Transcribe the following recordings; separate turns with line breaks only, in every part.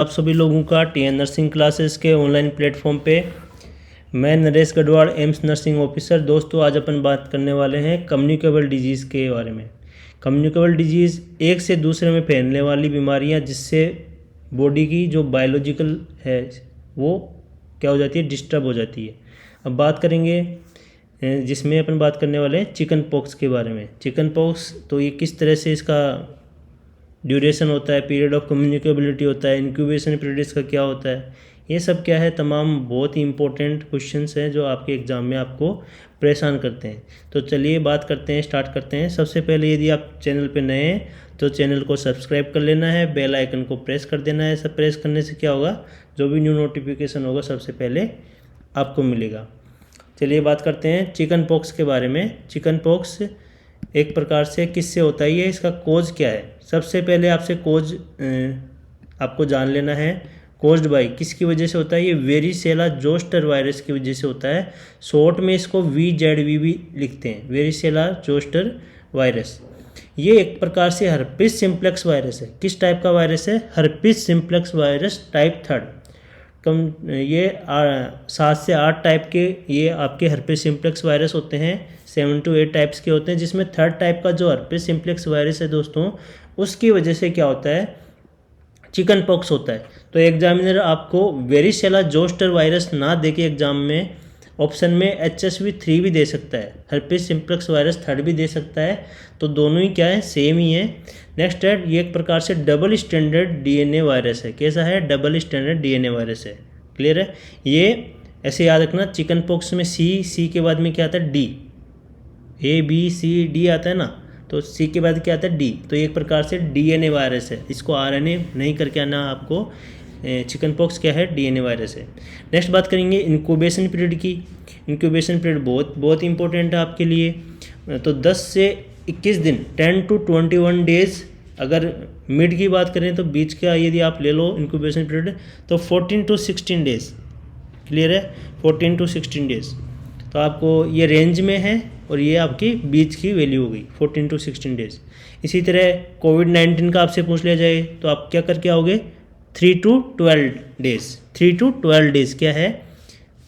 आप सभी लोगों का टीएन नर्सिंग क्लासेस के ऑनलाइन प्लेटफॉर्म पे मैं Naresh Garhwal AIIMS nursing officer. दोस्तों, आज अपन बात करने वाले हैं कम्युनिकेबल डिजीज़ के बारे में। कम्युनिकेबल डिजीज़ एक से दूसरे में फैलने वाली बीमारियां जिससे बॉडी की जो बायोलॉजिकल है वो क्या हो जाती है, डिस्टर्ब हो जाती है। अब बात करेंगे जिसमें अपन बात करने वाले हैं चिकन पॉक्स के बारे में। चिकन पॉक्स तो ये किस तरह से इसका ड्यूरेशन होता है, पीरियड ऑफ कम्युनिकेबिलिटी होता है, इंक्यूबेशन पीरियड इसका क्या होता है, ये सब क्या है, तमाम बहुत ही इंपॉर्टेंट क्वेश्चंस हैं जो आपके एग्ज़ाम में आपको परेशान करते हैं। तो चलिए बात करते हैं, स्टार्ट करते हैं। सबसे पहले यदि आप चैनल पे नए हैं तो चैनल को सब्सक्राइब कर लेना है, बेल आइकन को प्रेस कर देना है। सब प्रेस करने से क्या होगा, जो भी न्यू नोटिफिकेशन होगा सबसे पहले आपको मिलेगा। चलिए बात करते हैं चिकन पॉक्स के बारे में। चिकन पॉक्स एक प्रकार से किससे होता है, ये इसका कोज क्या है। सबसे पहले आपसे कोज आपको जान लेना है। कोज्ड बाई किसकी वजह से होता है, ये वेरिसेला जोस्टर वायरस की वजह से होता है। शॉर्ट में इसको VZV भी लिखते हैं, वेरिसेला जोस्टर वायरस। ये एक प्रकार से हर्पिस सिम्प्लेक्स वायरस है। किस टाइप का वायरस है, हर्पिस सिम्प्लेक्स वायरस टाइप 3। ये 7 से 8 टाइप के ये आपके हर्पिस सिम्प्लेक्स वायरस होते हैं। 7 to 8 टाइप्स के होते हैं, जिसमें 3rd टाइप का जो हर्पिस सिम्प्लेक्स वायरस है दोस्तों, उसकी वजह से क्या होता है, चिकन पॉक्स होता है। तो एग्जामिनर आपको वेरिसेला जोस्टर वायरस ना दे के एग्जाम में ऑप्शन में HSV3 भी दे सकता है, हर्पिस सिम्प्लेक्स वायरस 3rd भी दे सकता है। तो दोनों ही क्या है, सेम ही है। नेक्स्ट है, ये एक प्रकार से डबल स्टैंडर्ड DNA वायरस है। कैसा है, डबल स्टैंडर्ड DNA वायरस है। क्लियर है। ये ऐसे याद रखना, चिकन पॉक्स में C के बाद में क्या आता है, D, ABCD आता है ना, तो C के बाद क्या आता है, D। तो एक प्रकार से DNA वायरस है, इसको RNA नहीं करके आना आपको। चिकन पॉक्स क्या है, DNA वायरस है। नेक्स्ट बात करेंगे इंक्यूबेशन पीरियड की। इंक्यूबेशन पीरियड बहुत बहुत इंपॉर्टेंट है आपके लिए। तो 10 से 21 दिन, 10 to 21 डेज। अगर मिड की बात करें तो बीच का यदि आप ले लो इंक्यूबेशन पीरियड, तो 14 to 16 डेज। क्लियर है, 14 to 16 डेज। तो आपको ये रेंज में है और ये आपकी बीच की वैल्यू हो गई 14 to 16 डेज। इसी तरह कोविड-19 का आपसे पूछ लिया जाए तो आप क्या करके आओगे, 3 to 12 डेज। 3 to 12 डेज क्या है,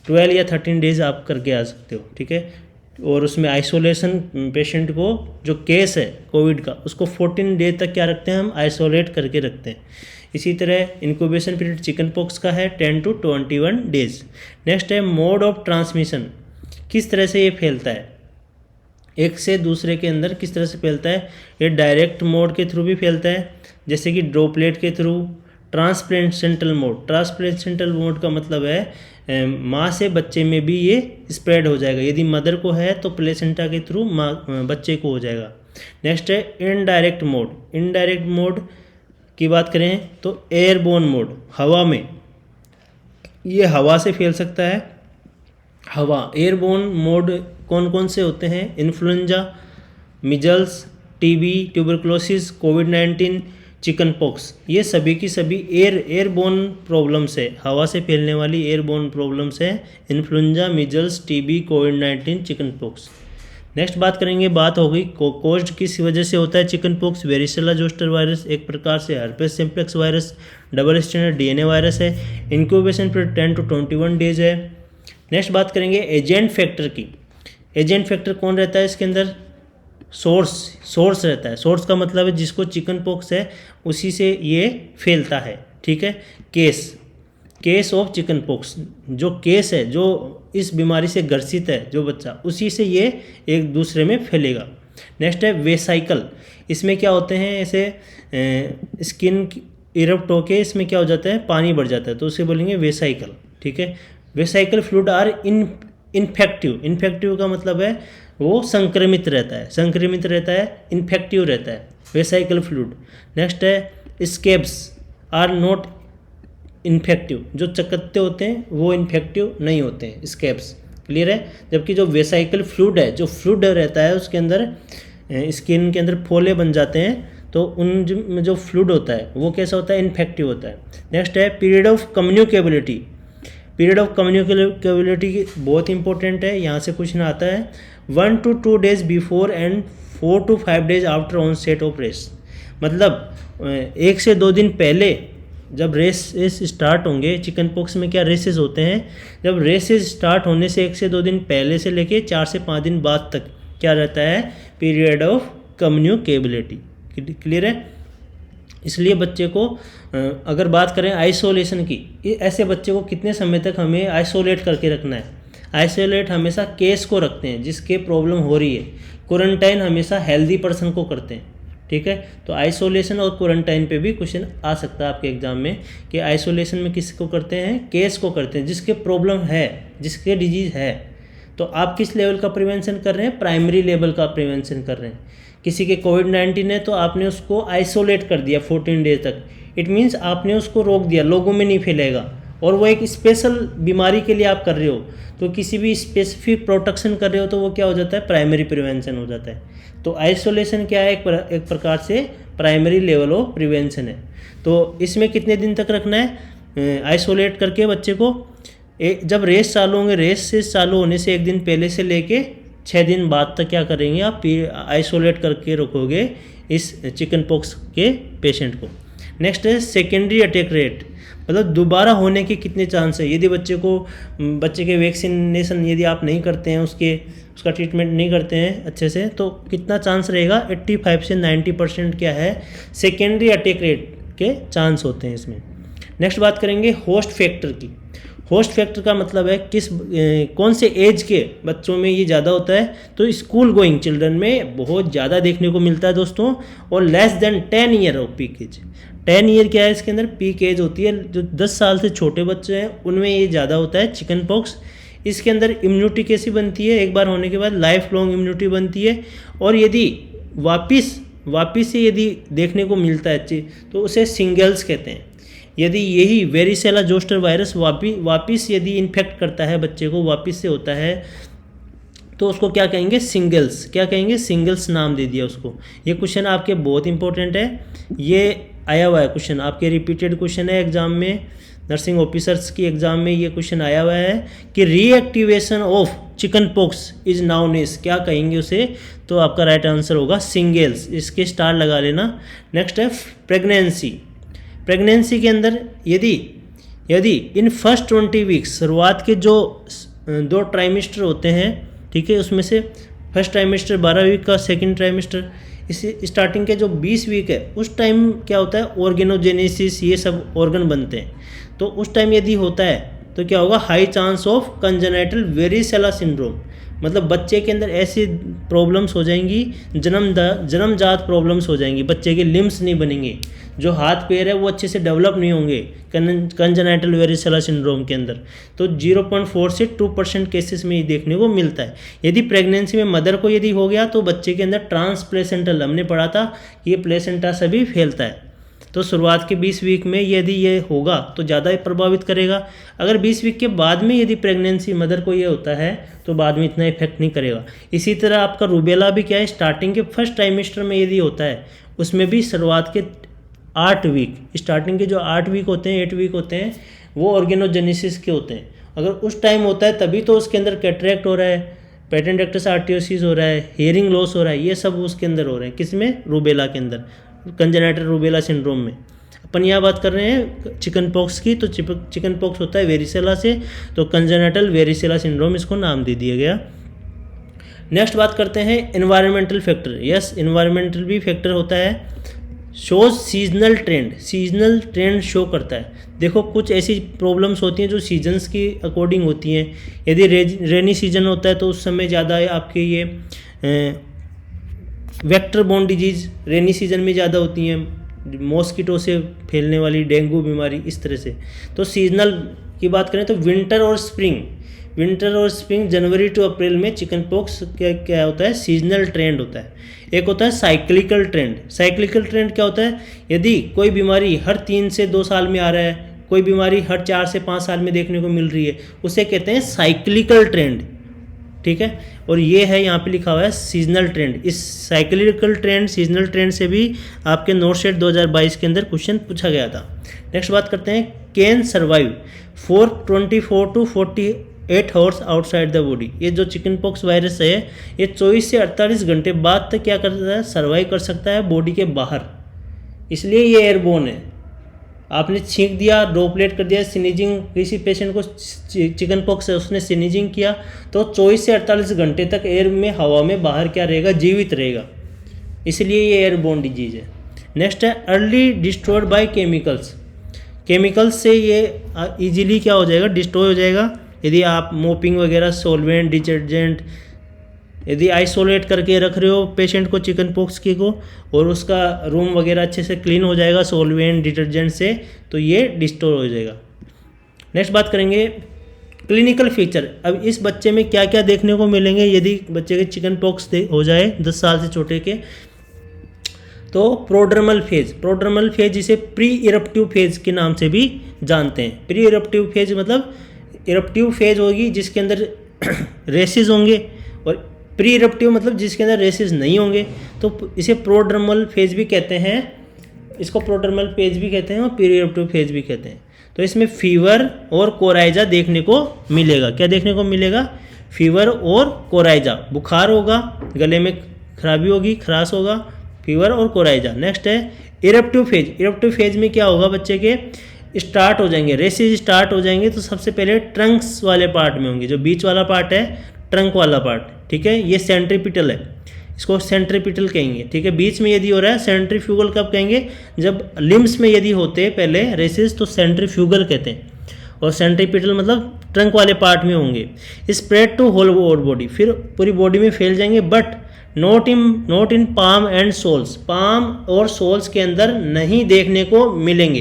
12 या 13 डेज आप करके आ सकते हो। ठीक है। और उसमें आइसोलेशन पेशेंट को जो केस है कोविड का, उसको 14 डेज तक क्या रखते हैं, हम आइसोलेट करके रखते हैं। इसी तरह इंक्यूबेशन पीरियड चिकन पॉक्स का है 10 to 21 डेज। नेक्स्ट है मोड ऑफ ट्रांसमिशन। किस तरह से ये फैलता है, एक से दूसरे के अंदर किस तरह से फैलता है। ये डायरेक्ट मोड के थ्रू भी फैलता है, जैसे कि ड्रॉपलेट के थ्रू। ट्रांसप्लेसेंटल मोड, ट्रांसप्लेसेंटल मोड का मतलब है माँ से बच्चे में भी ये स्प्रेड हो जाएगा। यदि मदर को है तो प्लेसेंटा के थ्रू बच्चे को हो जाएगा। नेक्स्ट है इनडायरेक्ट मोड। इनडायरेक्ट मोड की बात करें तो एयरबोर्न मोड, हवा में, ये हवा से फैल सकता है। हवा, एयरबोर्न मोड कौन कौन से होते हैं, इन्फ्लुएंजा, मिजल्स, TB, ट्यूबरकुलोसिस, कोविड-19, चिकन पॉक्स, ये सभी की सभी एयरबोर्न प्रॉब्लम्स है, हवा से फैलने वाली एयरबोर्न प्रॉब्लम्स है। इन्फ्लुएंजा, मिजल्स, TB, कोविड-19, चिकन पॉक्स। नेक्स्ट बात करेंगे, बात हो गई कोज्ड किस वजह से होता है chicken pox. Varicella zoster virus एक प्रकार से herpes simplex virus, double standard DNA virus है। इंक्यूबेशन पीरियड 10 to 21 डेज है। नेक्स्ट बात करेंगे एजेंट फैक्टर की। एजेंट फैक्टर कौन रहता है इसके अंदर, सोर्स रहता है। सोर्स का मतलब है जिसको चिकन पॉक्स है उसी से ये फैलता है। ठीक है। केस ऑफ चिकन पॉक्स, जो केस है, जो इस बीमारी से ग्रसित है जो बच्चा, उसी से ये एक दूसरे में फैलेगा। नेक्स्ट है वेसाइकल। इसमें क्या होते हैं, ऐसे स्किन इरप्ट होके इसमें क्या हो जाता है, पानी बढ़ जाता है, तो उसे बोलेंगे वेसाइकल। ठीक है। Vesicle fluid are infective. Infective का मतलब है वो संक्रमित रहता है, संक्रमित रहता है, इन्फेक्टिव रहता है, वेसाइकल फ्लूइड। नेक्स्ट है स्केब्स आर नॉट इन्फेक्टिव। जो चकत्ते होते हैं वो इन्फेक्टिव नहीं होते हैं, स्केब्स। क्लियर है। जबकि जो वेसाइकल फ्लूइड है, जो फ्लूइड रहता है उसके अंदर स्किन के अंदर फोले बन जाते हैं, तो उन में जो फ्लूइड होता है वो कैसा होता है, इन्फेक्टिव होता है। नेक्स्ट है period of communicability. Period of communicability बहुत इंपॉर्टेंट है, यहाँ से क्वेश्चन आता है। 1 to 2 days before and 4 to 5 days after onset of rash. मतलब 1 से 2 दिन पहले जब रेसेस स्टार्ट होंगे, चिकन पॉक्स में क्या रेसेस होते हैं, जब रेसेस स्टार्ट होने से 1 से 2 दिन पहले से लेके 4 से 5 दिन बाद तक क्या रहता है, पीरियड ऑफ कम्युनिकेबिलिटी। क्लियर है। इसलिए बच्चे को अगर बात करें आइसोलेशन की, ऐसे बच्चे को कितने समय तक हमें आइसोलेट करके रखना है। आइसोलेट हमेशा केस को रखते हैं जिसके प्रॉब्लम हो रही है, क्वारंटाइन हमेशा हेल्दी पर्सन को करते हैं। ठीक है, तो आइसोलेशन और क्वारंटाइन पे भी क्वेश्चन आ सकता है आपके एग्जाम में कि आइसोलेशन में किसको करते हैं, केस को करते हैं जिसके प्रॉब्लम है, जिसके डिजीज़ है। तो आप किस लेवल का प्रिवेंशन कर रहे हैं, प्राइमरी लेवल का प्रिवेंशन कर रहे हैं। किसी के कोविड-19 है तो आपने उसको आइसोलेट कर दिया 14 डेज तक, इट मीन्स आपने उसको रोक दिया, लोगों में नहीं फैलेगा, और वो एक स्पेशल बीमारी के लिए आप कर रहे हो, तो किसी भी स्पेसिफिक प्रोटेक्शन कर रहे हो तो वो क्या हो जाता है, प्राइमरी प्रिवेंशन हो जाता है। तो आइसोलेशन क्या है, एक प्रकार से प्राइमरी लेवल ऑफ प्रिवेंशन है। तो इसमें कितने दिन तक रखना है आइसोलेट करके बच्चे को, जब रेस चालू होंगे, रेस से चालू होने से 1 दिन पहले से लेके 6 दिन बाद तक क्या करेंगे, आप आइसोलेट करके रखोगे इस चिकन पॉक्स के पेशेंट को। नेक्स्ट है सेकेंडरी अटैक रेट, मतलब दोबारा होने के कितने चांस है। यदि बच्चे के वैक्सीनेशन यदि आप नहीं करते हैं, उसका ट्रीटमेंट नहीं करते हैं अच्छे से, तो कितना चांस रहेगा, 85 से 90% क्या है, सेकेंडरी अटैक रेट के चांस होते हैं इसमें। नेक्स्ट बात करेंगे होस्ट फैक्टर की। होस्ट फैक्टर का मतलब है कौन से एज के बच्चों में ये ज़्यादा होता है, तो स्कूल गोइंग चिल्ड्रन में बहुत ज़्यादा देखने को मिलता है दोस्तों, और less than 10 year of peak age. 10 year क्या है, इसके अंदर पीक एज होती है। जो 10 साल से छोटे बच्चे हैं उनमें ये ज़्यादा होता है चिकन पॉक्स। इसके अंदर इम्यूनिटी कैसी बनती है, एक बार होने के बाद लाइफ लॉन्ग इम्यूनिटी बनती है, और यदि वापिस से यदि देखने को मिलता है तो उसे सिंगल्स कहते हैं। यदि यही वेरिसेला जोस्टर वायरस वापिस यदि इन्फेक्ट करता है बच्चे को, वापिस से होता है, तो उसको क्या कहेंगे, सिंगल्स। क्या कहेंगे, सिंगल्स नाम दे दिया उसको। ये क्वेश्चन आपके बहुत इंपॉर्टेंट है, ये आया हुआ है क्वेश्चन, आपके रिपीटेड क्वेश्चन है एग्जाम में, नर्सिंग ऑफिसर्स की एग्जाम में ये क्वेश्चन आया हुआ है कि reactivation of chicken pox is known as, क्या कहेंगे उसे, तो आपका राइट आंसर होगा सिंगल्स। इसके स्टार लगा लेना। नेक्स्ट है प्रेगनेंसी के अंदर यदि इन फर्स्ट 20 वीक्स, शुरुआत के जो 2 ट्राइमेस्टर होते हैं, ठीक है, उसमें से फर्स्ट ट्राइमेस्टर 12 वीक का, सेकंड ट्राइमेस्टर इसी स्टार्टिंग के जो 20 वीक है, उस टाइम क्या होता है, ऑर्गेनोजेनेसिस, ये सब ऑर्गन बनते हैं। तो उस टाइम यदि होता है तो क्या होगा, high chance of congenital varicella syndrome, मतलब बच्चे के अंदर ऐसी प्रॉब्लम्स हो जाएंगी, जन्मजात प्रॉब्लम्स हो जाएंगी, बच्चे के लिम्स नहीं बनेंगे, जो हाथ पैर है वो अच्छे से डेवलप नहीं होंगे कंजेनाइटल वेरिसेला सिंड्रोम के अंदर। तो 0.4 से 2% केसेस में ये देखने को मिलता है। यदि प्रेगनेंसी में मदर को यदि हो गया तो बच्चे के अंदर ट्रांसप्लेसेंटल, हमने पढ़ा था कि ये प्लेसेंटा से भी फैलता है। तो शुरुआत के 20 वीक में यदि ये होगा तो ज़्यादा प्रभावित करेगा। अगर 20 वीक के बाद में यदि प्रेगनेंसी मदर को ये होता है तो बाद में इतना इफेक्ट नहीं करेगा। इसी तरह आपका रूबेला भी क्या है, स्टार्टिंग के फर्स्ट ट्राइमेस्टर में यदि होता है, उसमें भी शुरुआत के 8 वीक, स्टार्टिंग के जो 8 वीक होते हैं, 8 वीक होते हैं, वो ऑर्गेनोजेनेसिस के होते हैं। अगर उस टाइम होता है तभी तो उसके अंदर कैटरेक्ट हो रहा है, पेटेंटेक्टस आर्टियोसिस हो रहा है, हियरिंग लॉस हो रहा है, ये सब उसके अंदर हो रहे हैं। किसमें, रूबेला के अंदर, कंजेनाइटल रूबेला सिंड्रोम में। अपन यहाँ बात कर रहे हैं चिकन पॉक्स की, तो चिकन पॉक्स होता है वेरिसेला से, तो कंजेनाइटल वेरिसेला सिंड्रोम इसको नाम दे दिया गया। नेक्स्ट बात करते हैं एनवायरमेंटल फैक्टर। यस, एनवायरमेंटल भी फैक्टर होता है। शोज सीजनल ट्रेंड शो करता है। देखो कुछ ऐसी प्रॉब्लम्स होती हैं जो सीजन्स की अकॉर्डिंग होती हैं। यदि रेनी सीजन होता है तो उस समय ज़्यादा आपके ये vector borne disease rainy season में ज़्यादा होती हैं, मॉस्किटो से फैलने वाली डेंगू बीमारी, इस तरह से। तो सीजनल की बात करें तो विंटर और स्प्रिंग जनवरी टू अप्रैल में चिकन पॉक्स क्या होता है, सीजनल ट्रेंड होता है। एक होता है साइक्लिकल ट्रेंड क्या होता है, यदि कोई बीमारी हर 3 से 2 साल में आ रहा है, कोई बीमारी हर 4 से 5 साल में देखने को मिल रही है, उसे कहते हैं साइक्लिकल ट्रेंड। ठीक है, और ये है यहाँ पे लिखा हुआ है सीजनल ट्रेंड। इस साइक्लिकल ट्रेंड, सीजनल ट्रेंड से भी आपके नोट सेट 2022 के अंदर क्वेश्चन पूछा गया था। नेक्स्ट बात करते हैं can survive for 24 to 48 hours outside the body. ये जो चिकन पॉक्स वायरस है ये 24 से 48 घंटे बाद तक क्या करता है, सर्वाइव कर सकता है बॉडी के बाहर, इसलिए ये एयरबोर्न है। आपने छींक दिया, ड्रॉपलेट कर दिया, स्नीजिंग, किसी पेशेंट को चिकन पॉक्स है उसने स्नीजिंग किया, तो 24 से 48 घंटे तक एयर में, हवा में बाहर क्या रहेगा, जीवित रहेगा, इसलिए ये एयरबोर्न डिजीज है। नेक्स्ट है early destroyed by chemicals. Chemicals से ये इजीली क्या हो जाएगा, डिस्ट्रॉय हो जाएगा यदि आप मोपिंग वगैरह, सॉल्वेंट, डिटर्जेंट, यदि आइसोलेट करके रख रहे हो पेशेंट को चिकन पॉक्स की को, और उसका रूम वगैरह अच्छे से क्लीन हो जाएगा सॉल्वेंट, डिटर्जेंट से, तो ये डिस्ट्रॉय हो जाएगा। नेक्स्ट बात करेंगे क्लिनिकल फीचर। अब इस बच्चे में क्या क्या देखने को मिलेंगे यदि बच्चे के चिकन पॉक्स हो जाए 10 साल से छोटे के। तो प्रोड्रमल फेज, प्रोड्रमल फेज जिसे प्री इरप्टिव फेज के नाम से भी जानते हैं। प्री इरप्टिव फेज मतलब इरप्टिव फेज होगी जिसके अंदर रेसेस होंगे, और प्री इरप्टिव मतलब जिसके अंदर रेसेस नहीं होंगे, तो इसे प्रोड्रमल फेज भी कहते हैं, इसको प्रोड्रमल फेज भी कहते हैं और प्री इरप्टिव फेज भी कहते हैं। तो इसमें फीवर और कोराइजा देखने को मिलेगा। क्या देखने को मिलेगा, फीवर और कोराइजा, बुखार होगा, गले में खराबी होगी, खराश होगा, फीवर और कोराइजा। नेक्स्ट है इरप्टिव फेज। इरप्टिव फेज में क्या होगा, बच्चे के स्टार्ट हो जाएंगे, रेसेस स्टार्ट हो जाएंगे, तो सबसे पहले ट्रंक्स वाले पार्ट में होंगे, जो बीच वाला पार्ट है, ट्रंक वाला पार्ट, ठीक है, ये सेंट्रीपिटल है, इसको सेंट्रीपिटल कहेंगे, ठीक है। बीच में यदि हो रहा है सेंट्रीफ्यूगल कब कहेंगे, जब लिम्स में यदि होते हैं पहले रेसेस तो सेंट्रीफ्यूगल कहते हैं, और सेंट्रीपिटल मतलब ट्रंक वाले पार्ट में होंगे। स्प्रेड टू होल बॉडी, फिर पूरी बॉडी में फैल जाएंगे, but not in palm and soles, palm और सोल्स के अंदर नहीं देखने को मिलेंगे।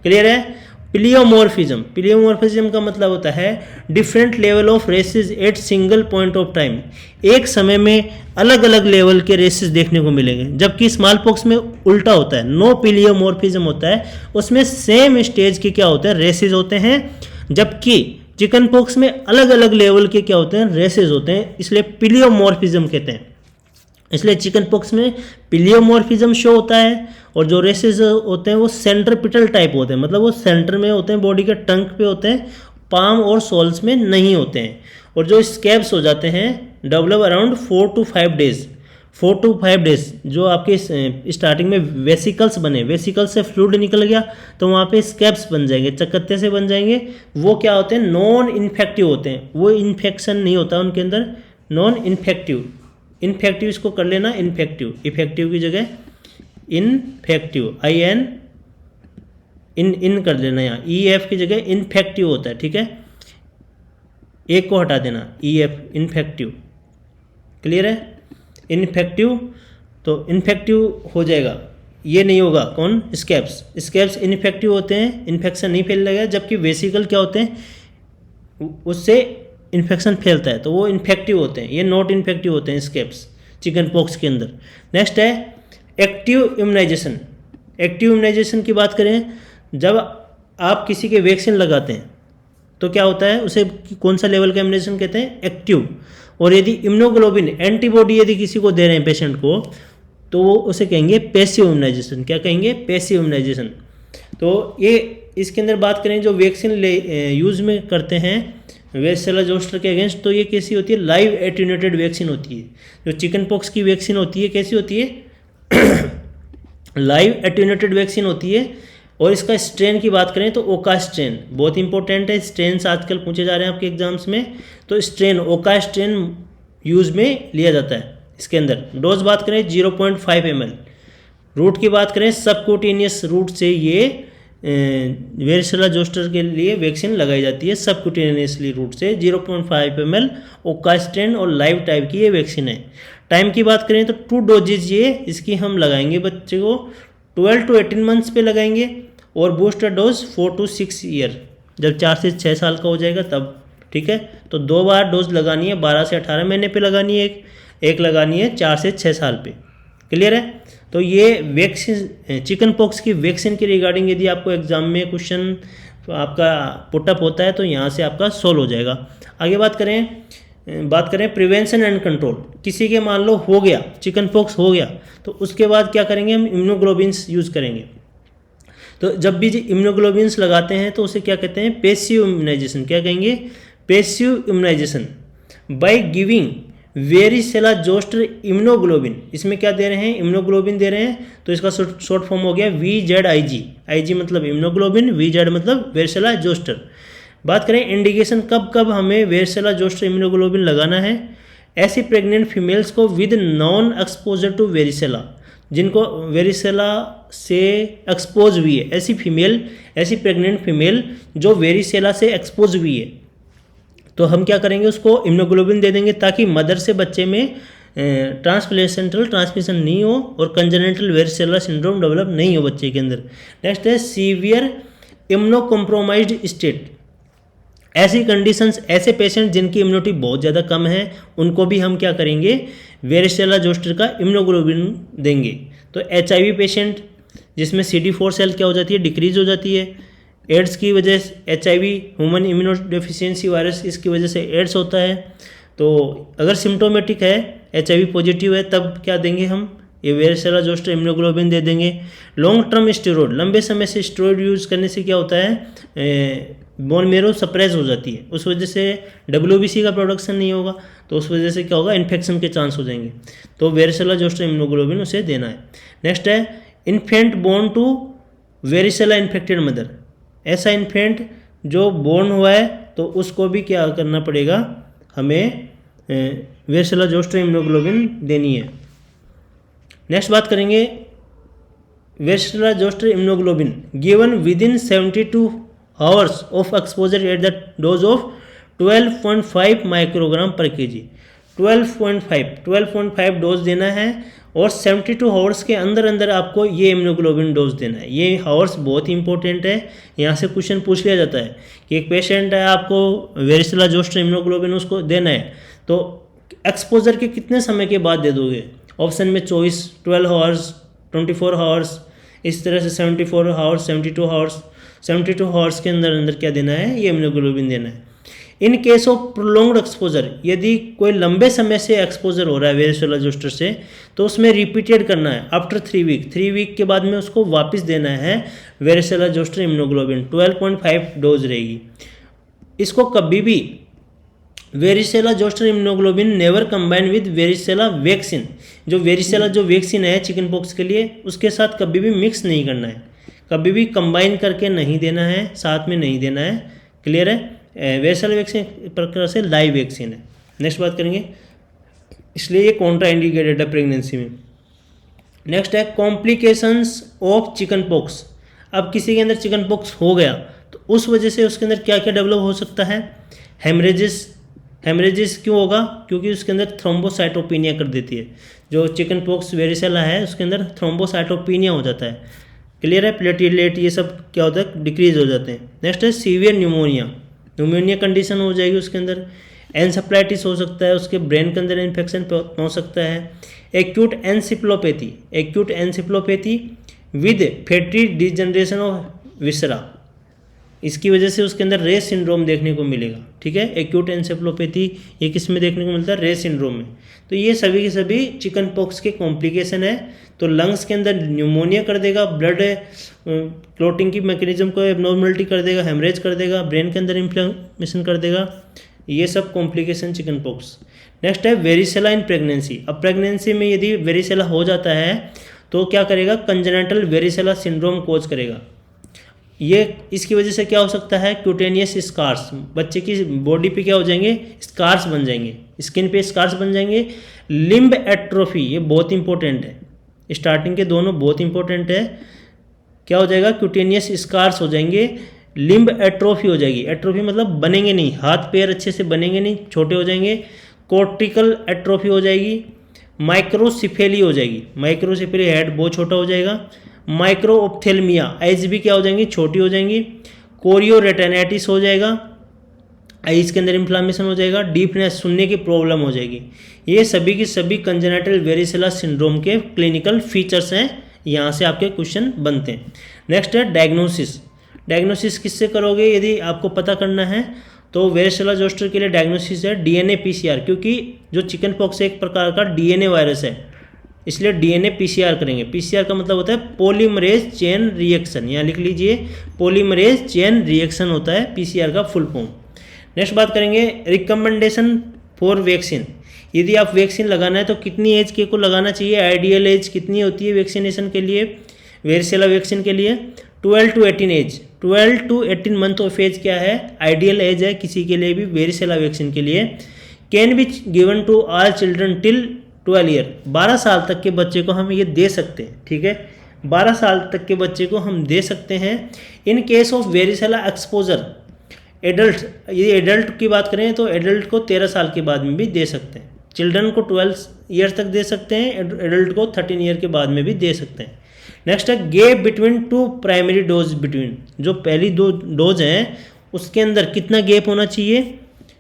क्लियर है। प्लियोमॉर्फिज्म, प्लियोमॉर्फिज्म का मतलब होता है different level of rashes at single point of time, एक समय में अलग अलग लेवल के रेसेस देखने को मिलेंगे, जबकि स्मॉल पॉक्स में उल्टा होता है, नो प्लियोमॉर्फिज्म होता है, उसमें सेम स्टेज के क्या होते हैं, रेसेस होते हैं, जबकि चिकन पॉक्स में अलग अलग लेवल के क्या होते हैं, रेसेस होते हैं, इसलिए प्लियोमॉर्फिज्म कहते हैं। इसलिए चिकन पॉक्स में प्लियोमॉर्फिज्म शो होता है, और जो रेसेस होते हैं वो सेंट्रीपिटल टाइप होते हैं, मतलब वो सेंटर में होते हैं, बॉडी के ट्रंक पे होते हैं, पाम और सोल्स में नहीं होते हैं। और जो स्कैब्स हो जाते हैं develop around 4 to 5 days, 4 to 5 days, जो आपके स्टार्टिंग में वेसिकल्स बने, वेसिकल्स से फ्लूइड निकल गया तो वहाँ पे स्कैब्स बन जाएंगे, चकत्ते से बन जाएंगे, वो क्या होते हैं, नॉन इन्फेक्टिव होते हैं, वो इन्फेक्शन नहीं होता उनके अंदर, नॉन इन्फेक्टिव। इन्फेक्टिव इसको कर लेना इन्फेक्टिव, इफेक्टिव की जगह इनफेक्टिव, इन कर देना, यहाँ EF की जगह इन्फेक्टिव होता है, ठीक है, एक को हटा देना, EF इन्फेक्टिव। क्लियर है। इन्फेक्टिव, तो इन्फेक्टिव हो जाएगा, ये नहीं होगा, कौन, स्कैब्स, स्कैब्स इन्फेक्टिव होते हैं, इन्फेक्शन नहीं फैल लगेगा, जबकि वेसिकल क्या होते हैं, उससे इन्फेक्शन फैलता है, तो वो इन्फेक्टिव होते हैं, ये नॉट इन्फेक्टिव होते हैं स्कैब्स चिकन पॉक्स के अंदर। नेक्स्ट है एक्टिव इम्यूनाइजेशन। एक्टिव इम्यूनाइजेशन की बात करें, जब आप किसी के वैक्सीन लगाते हैं तो क्या होता है, उसे कौन सा लेवल का इम्यूनाइजेशन कहते हैं, एक्टिव। और यदि इम्यूनोग्लोबिन एंटीबॉडी यदि किसी को दे रहे हैं पेशेंट को, तो वो उसे कहेंगे पैसिव इम्यूनाइजेशन। क्या कहेंगे, पैसिव इम्यूनाइजेशन। तो ये इसके अंदर बात करें जो वैक्सीन यूज में करते हैं वेरिसेला जोस्टर के अगेंस्ट, तो ये कैसी होती है, लाइव एट्यूनेटेड वैक्सीन होती है। जो चिकन पॉक्स की वैक्सीन होती है कैसी होती है, लाइव एट्यूनेटेड वैक्सीन होती है। और इसका स्ट्रेन की बात करें तो ओका स्ट्रेन बहुत इंपॉर्टेंट है, स्ट्रेन आजकल पूछे जा रहे हैं आपके एग्जाम्स में, तो स्ट्रेन, ओका स्ट्रेन यूज में लिया जाता है इसके अंदर। डोज बात करें 0.5 ml। रूट की बात करें सबक्यूटेनियस रूट से ये वेरिसेला जोस्टर के लिए वैक्सीन लगाई जाती है, सबक्यूटेनियसली रूट से 0.5 ml ओका स्ट्रेन और लाइव टाइप की ये वैक्सीन है। टाइम की बात करें तो 2 डोजेज ये इसकी हम लगाएंगे बच्चे को 12 to 18 मंथ्स पे लगाएंगे, और बूस्टर डोज 4 to 6 ईयर, जब 4 से 6 साल का हो जाएगा तब, ठीक है। तो 2 बार डोज लगानी है, 12 से 18 महीने पे लगानी है, एक लगानी है 4 से 6 साल पे। क्लियर है। तो ये वैक्सीन, चिकन पॉक्स की वैक्सीन के रिगार्डिंग यदि आपको एग्जाम में क्वेश्चन आपका पुटअप होता है तो यहाँ से आपका सोल्व हो जाएगा। आगे बात करें प्रिवेंशन एंड कंट्रोल। किसी के मान लो हो गया, चिकन पॉक्स हो गया, तो उसके बाद क्या करेंगे, हम इम्यूनोग्लोबिन्स यूज़ करेंगे। तो जब भी इम्यूनोग्लोबिन्स लगाते हैं तो उसे क्या कहते हैं, पैसिव इम्यूनाइजेशन। क्या कहेंगे, passive immunization. By giving varicella zoster immunoglobulin, इसमें क्या दे रहे हैं, इम्यूनोग्लोबिन दे रहे हैं, तो इसका शॉर्ट फॉर्म हो गया VZIG। IG मतलब इम्यूनोग्लोबिन, VZ मतलब वेरिसेला जोस्टर। बात करें इंडिकेशन कब कब हमें वेरिसेला जोस्टर इम्यूनोग्लोबिन लगाना है, ऐसी प्रेग्नेंट फीमेल्स को with non exposure to varicella, जिनको वेरिसेला से एक्सपोज हुई है, ऐसी फीमेल, ऐसी प्रेग्नेंट फीमेल जो वेरिसेला से एक्सपोज हुई है, तो हम क्या करेंगे, उसको इम्यूनोग्लोबिन दे देंगे ताकि मदर से बच्चे में ट्रांसप्लेसेंटल ट्रांसमिशन नहीं हो और कंजेनिटल वेरिसेला सिंड्रोम डेवलप नहीं हो बच्चे के अंदर। नेक्स्ट है सीवियर इम्यूनो कॉम्प्रोमाइज्ड स्टेट, ऐसी कंडीशंस, ऐसे पेशेंट जिनकी इम्यूनिटी बहुत ज़्यादा कम है, उनको भी हम क्या करेंगे, वेरिसेला जोस्टर का इम्यूनोग्लोबिन देंगे। तो HIV पेशेंट जिसमें CD4 सेल क्या हो जाती है, डिक्रीज हो जाती है, एड्स की वजह से, HIV human immuno deficiency virus, इसकी वजह से एड्स होता है। तो अगर सिम्टोमेटिक है, HIV पॉजिटिव है, तब क्या देंगे हम, ये वेरिसेला जोस्टर इम्यूनोग्लोबिन दे देंगे। लॉन्ग टर्म स्टेरॉइड, लंबे समय से स्टेरॉइड यूज़ करने से क्या होता है, बोन मेरो सप्रेस हो जाती है, उस वजह से WBC का प्रोडक्शन नहीं होगा, तो उस वजह से क्या होगा, इन्फेक्शन के चांस हो जाएंगे। तो वेरिसेला जोस्टर इम्यूनोग्लोबिन उसे देना है। नेक्स्ट है infant born to varicella infected mother, ऐसा इन्फेंट जो बोर्न हुआ है तो उसको भी क्या करना पड़ेगा, हमें वेरिसेला जोस्टर इम्यूनोग्लोबिन देनी है। नेक्स्ट बात करेंगे varicella zoster immunoglobulin given with in 72 hours of exposure at the dose of 12.5 microgram पर kg। 12.5 डोज देना है और 72 आवर्स के अंदर अंदर आपको ये इम्यूनोग्लोबिन डोज देना है। ये आवर्स बहुत ही इंपॉर्टेंट है, यहाँ से क्वेश्चन पूछ लिया जाता है कि एक पेशेंट है, आपको वेरिसेला जोस्टर इम्यूनोग्लोबिन उसको देना है, तो एक्सपोजर के कितने समय के बाद दे दोगे, ऑप्शन में 24, 12 आवर्स, 24 आवर्स, इस तरह से 74 आवर्स, 72 आवर्स, 72 आवर्स के अंदर अंदर क्या देना है, ये इम्यूनोग्लोबिन देना है। इन केस ऑफ प्रोलॉन्ग्ड एक्सपोजर, यदि कोई लंबे समय से एक्सपोजर हो रहा है वेरिसेला जोस्टर से, तो उसमें रिपीटेड करना है आफ्टर 3 वीक, 3 वीक के बाद में उसको वापस देना है वेरिसेला जोस्टर इम्यूनोग्लोबिन, 12.5 डोज रहेगी। इसको कभी भी varicella zoster immunoglobulin never combine with varicella vaccine, जो वेरिसेला जो वैक्सीन है चिकन पॉक्स के लिए, उसके साथ कभी भी मिक्स नहीं करना है, कभी भी कंबाइन करके नहीं देना है, साथ में नहीं देना है। क्लियर है? वेरिसेला वैक्सीन एक प्रकार से लाइव वैक्सीन है। नेक्स्ट बात करेंगे, इसलिए ये कॉन्ट्रा इंडिकेटेड है प्रेगनेंसी में। नेक्स्ट है कॉम्प्लिकेशंस ऑफ चिकन पॉक्स। अब किसी के अंदर चिकन पॉक्स हो गया तो उस वजह से उसके अंदर क्या क्या डेवलप हो सकता है, हेमरेजिस क्यों होगा, क्योंकि उसके अंदर थ्रोम्बोसाइटोपिनिया कर देती है। जो चिकन पॉक्स वेरिसेला है उसके अंदर थ्रोम्बोसाइटोपिनिया हो जाता है। क्लियर है? प्लेटलेट ये सब क्या होता है, डिक्रीज हो जाते हैं। नेक्स्ट है सीवियर न्यूमोनिया कंडीशन हो जाएगी उसके अंदर। एनसेफ्लाइटिस हो सकता है, उसके ब्रेन के अंदर इन्फेक्शन पहुंच सकता है। Acute encephalopathy with fatty degeneration of viscera, इसकी वजह से उसके अंदर रेस सिंड्रोम देखने को मिलेगा। ठीक है, एक्यूट एनसेफ्लोपैथी ये किस में देखने को मिलता है, रेस सिंड्रोम में। तो ये सभी के सभी चिकन पॉक्स के कॉम्प्लिकेशन है। तो लंग्स के अंदर न्यूमोनिया कर देगा, ब्लड क्लोटिंग की मैकेनिज्म को एबनॉर्मलिटी कर देगा, हेमरेज कर देगा, ब्रेन के अंदर इन्फ्लेमेशन कर देगा। ये सब कॉम्प्लिकेशन चिकन पॉक्स। नेक्स्ट है वेरिसेला इन प्रेगनेंसी। अब प्रेगनेंसी में यदि वेरिसेला हो जाता है तो क्या करेगा, कंजेनिटल वेरिसेला सिंड्रोम कोज करेगा। ये इसकी वजह से क्या हो सकता है, क्यूटेनियस स्कार्स, बच्चे की बॉडी पे क्या हो जाएंगे, स्कार्स बन जाएंगे, स्किन पे स्कार्स बन जाएंगे। लिम्ब एट्रोफी, ये बहुत इंपॉर्टेंट है, स्टार्टिंग के दोनों बहुत इंपॉर्टेंट है। क्या हो जाएगा, क्यूटेनियस स्कार्स हो जाएंगे, लिम्ब एट्रोफी हो जाएगी। एट्रोफी मतलब बनेंगे नहीं, हाथ पैर अच्छे से बनेंगे नहीं, छोटे हो जाएंगे। कोर्टिकल एट्रोफी हो जाएगी, माइक्रोसिफेली हो जाएगी, माइक्रोसिफेली हेड बहुत छोटा हो जाएगा। माइक्रोऑप्थेल्मिया, आइज भी क्या हो जाएंगी, छोटी हो जाएंगी। कोरियोरेटेनाइटिस हो जाएगा, आइज के अंदर इन्फ्लामेशन हो जाएगा। डीपनेस, सुनने की प्रॉब्लम हो जाएगी। ये सभी की सभी कंजेनिटल वेरिसेला सिंड्रोम के क्लिनिकल फीचर्स हैं, यहाँ से आपके क्वेश्चन बनते हैं। नेक्स्ट है डायग्नोसिस किससे करोगे यदि आपको पता करना है तो वेरिसेला जोस्टर के लिए डायग्नोसिस है डीएनए पीसीआर, क्योंकि जो चिकन पॉक्स एक प्रकार का डीएनए वायरस है, इसलिए डीएनए पीसीआर करेंगे। पीसीआर का मतलब होता है पॉलीमरेज चेन रिएक्शन, यहाँ लिख लीजिए पॉलीमरेज चेन रिएक्शन होता है पीसीआर का फुल फॉर्म। नेक्स्ट बात करेंगे रिकमेंडेशन फॉर वैक्सीन। यदि आप वैक्सीन लगाना है तो कितनी एज के को लगाना चाहिए, आइडियल एज कितनी होती है वैक्सीनेशन के लिए, वेरिसेला वैक्सीन के लिए 12 to 18 age, 12 to 18 month of age क्या है, आइडियल एज है किसी के लिए भी वेरिसेला वैक्सीन के लिए। Can be given to all children till 12 year, 12 साल तक के बच्चे को हम ये दे सकते हैं, ठीक है, 12 साल तक के बच्चे को हम दे सकते हैं। इन case of varicella exposure adult, ये एडल्ट की बात करें तो एडल्ट को 13 साल के बाद में भी दे सकते हैं, चिल्ड्रन को 12 ईयर तक दे सकते हैं, एडल्ट को 13 ईयर के बाद में भी दे सकते हैं। नेक्स्ट है gap between two primary dose between, जो पहली दो डोज हैं उसके अंदर कितना गैप होना चाहिए,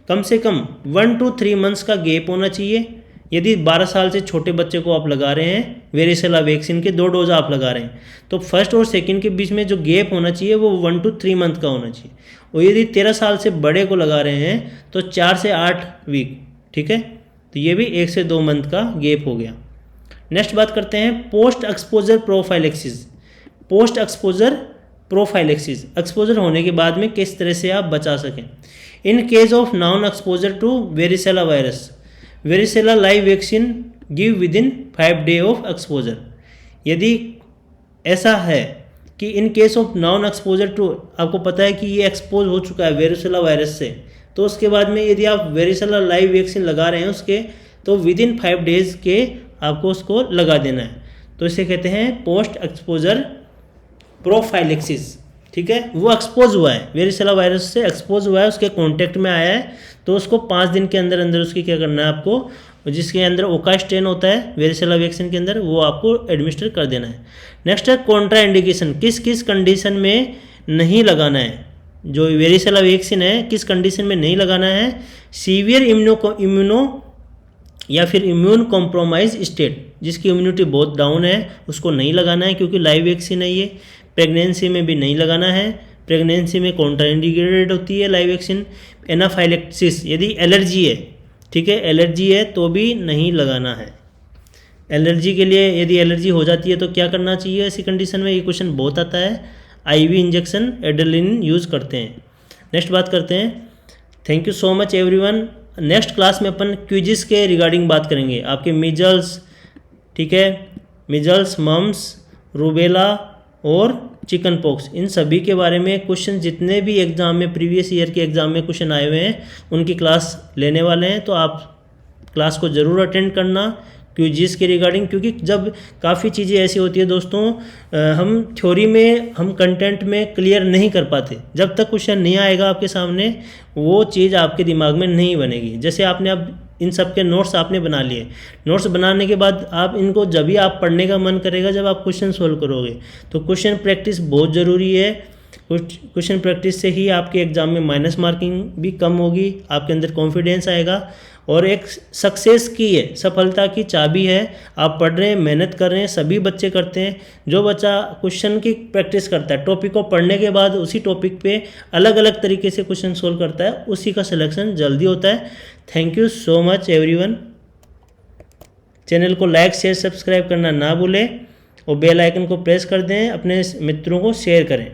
कम से कम 1 to 3 मंथ्स का गैप होना चाहिए। यदि 12 साल से छोटे बच्चे को आप लगा रहे हैं वेरिसेला वैक्सीन के 2 डोज आप लगा रहे हैं तो फर्स्ट और सेकंड के बीच में जो गैप होना चाहिए वो 1 to 3 मंथ का होना चाहिए। और यदि 13 साल से बड़े को लगा रहे हैं तो 4 से 8 वीक, ठीक है, तो ये भी 1 से 2 मंथ का गैप हो गया। नेक्स्ट बात करते हैं post exposure prophylaxis. Post exposure prophylaxis, exposure होने के बाद में किस तरह से आप बचा सकें। In case of non exposure to varicella virus, varicella live vaccine give within 5 days of exposure. यदि ऐसा है कि in case of non exposure to, आपको पता है कि ये एक्सपोज हो चुका है वेरिसेला वायरस से, तो उसके बाद में यदि आप वेरिसेला लाइव वैक्सीन लगा रहे हैं उसके, तो विद इन 5 days के आपको उसको लगा देना है। तो इसे कहते हैं पोस्ट एक्सपोजर प्रोफाइलेक्सिस, ठीक है। वो एक्सपोज हुआ है, वेरिसेला वायरस से एक्सपोज हुआ है, उसके कांटेक्ट में आया है, तो उसको 5 दिन के अंदर अंदर उसकी क्या करना है आपको, जिसके अंदर ओका स्ट्रेन होता है वेरिसेला वैक्सीन के अंदर, वो आपको एडमिनिस्टर कर देना है। नेक्स्ट है कॉन्ट्रा इंडिकेशन, किस किस कंडीशन में नहीं लगाना है, जो वेरिसेला वैक्सीन है किस कंडीशन में नहीं लगाना है। सीवियर इम्यूनो या फिर इम्यून कॉम्प्रोमाइज स्टेट, जिसकी इम्यूनिटी बहुत डाउन है उसको नहीं लगाना है क्योंकि लाइव वैक्सीन है ये। प्रेगनेंसी में भी नहीं लगाना है, प्रेगनेंसी में कॉन्ट्राइंडिकेटेड होती है लाइव वैक्सीन। एनाफाइलेक्सिस, यदि एलर्जी है, ठीक है, एलर्जी है तो भी नहीं लगाना है। एलर्जी के लिए यदि एलर्जी हो जाती है तो क्या करना चाहिए ऐसी कंडीशन में, ये क्वेश्चन बहुत आता है। आईवी इंजेक्शन एड्रेनालिन यूज़ करते हैं। नेक्स्ट बात करते हैं। Thank you so much everyone. Next class में अपन क्विज़ के रिगार्डिंग बात करेंगे, आपके मीजल्स, ठीक है, मीजल्स, मम्स, रूबेला और चिकन पॉक्स, इन सभी के बारे में क्वेश्चन जितने भी एग्जाम में प्रीवियस ईयर के एग्जाम में क्वेश्चन आए हुए हैं उनकी क्लास लेने वाले हैं, तो आप क्लास को ज़रूर अटेंड करना क्विज़ के रिगार्डिंग, क्योंकि जब काफ़ी चीज़ें ऐसी होती है दोस्तों, हम थ्योरी में हम कंटेंट में क्लियर नहीं कर पाते, जब तक क्वेश्चन नहीं आएगा आपके सामने वो चीज़ आपके दिमाग में नहीं बनेगी। जैसे आपने अब इन सब के नोट्स आपने बना लिए, नोट्स बनाने के बाद आप इनको जब भी आप पढ़ने का मन करेगा जब आप क्वेश्चन सोल्व करोगे, तो क्वेश्चन प्रैक्टिस बहुत ज़रूरी है। क्वेश्चन प्रैक्टिस से ही आपके एग्ज़ाम में माइनस मार्किंग भी कम होगी, आपके अंदर कॉन्फिडेंस आएगा, और एक सक्सेस की है, सफलता की चाबी है। आप पढ़ रहे हैं, मेहनत कर रहे हैं, सभी बच्चे करते हैं। जो बच्चा क्वेश्चन की प्रैक्टिस करता है, टॉपिक को पढ़ने के बाद उसी टॉपिक पे अलग अलग तरीके से क्वेश्चन सोल्व करता है, उसी का सिलेक्शन जल्दी होता है। Thank you so much everyone. Channel को लाइक शेयर सब्सक्राइब करना ना भूलें और बेल आइकन को प्रेस कर दें, अपने मित्रों को शेयर करें।